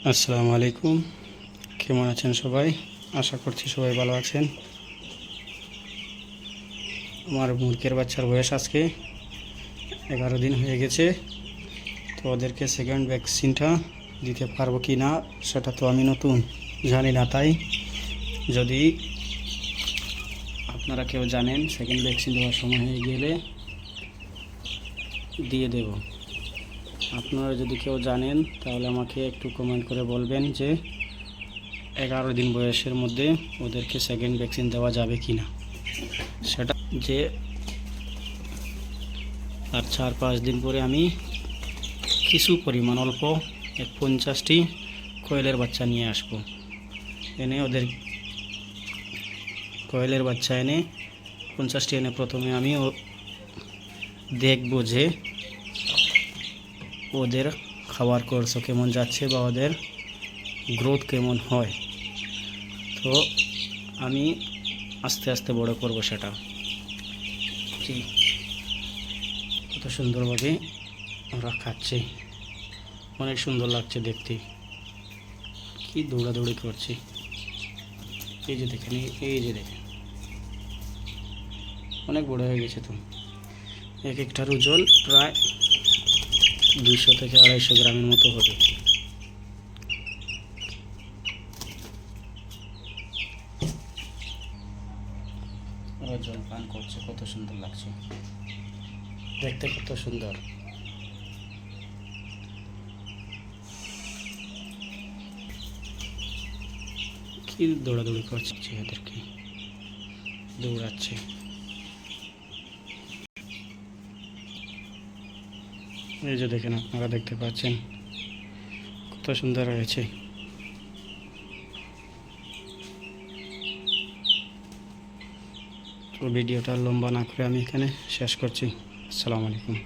আসসালামু আলাইকুম। কেমন আছেন সবাই? আশা করছি সবাই ভালো আছেন। আমার মুরগির বাচ্চার বয়স আজকে 11 দিন হয়ে গেছে। তো ওদেরকে সেকেন্ড ভ্যাকসিনটা দিতে পারবো কি না সেটা তো আমি নতুন জানি না, তাই যদি আপনারা কেউ জানেন সেকেন্ড ভ্যাকসিন দেওয়ার সময় হয়ে গেলে দিয়ে দেব। আপনারা যদি কেউ জানেন তাহলে আমাকে একটু কমেন্ট করে বলবেন যে 11 দিন বয়সের মধ্যে ওদেরকে সেকেন্ড ভ্যাকসিন দেওয়া যাবে কি না। সেটা যে আর 4-5 দিন পরে আমি কিছু পরিমাণ অল্প 50টি কোয়েলের বাচ্চা নিয়ে আসব। এনে ওদের কোয়েলের বাচ্চা এনে 50টি এনে প্রথমে আমি দেখব যে ওদের খাওয়ার কোর্স কেমন যাচ্ছে বা ওদের গ্রোথ কেমন হয়। তো আমি আস্তে আস্তে বড় করব সেটা। কত সুন্দরভাবে ওরা খাচ্ছে, অনেক সুন্দর লাগছে দেখতে। কি দৌড়াদৌড়ি করছে, এই যে দেখেন, এই যে দেখেন, অনেক বড় হয়ে গেছে। তো এক একটার ওজন প্রায় 200 থেকে 250 গ্রামের মতো হবে। ওরা জল পান করছে, কত সুন্দর লাগছে দেখতে, কত সুন্দর। কি দৌড়াদৌড়ি করছে, এদেরকে দৌড়াচ্ছে। এই যে দেখেন, আপনারা দেখতে পাচ্ছেন কত সুন্দর হয়েছে। তো ভিডিওটা লম্বা না করে আমি এখানে শেষ করছি। আসসালামু আলাইকুম।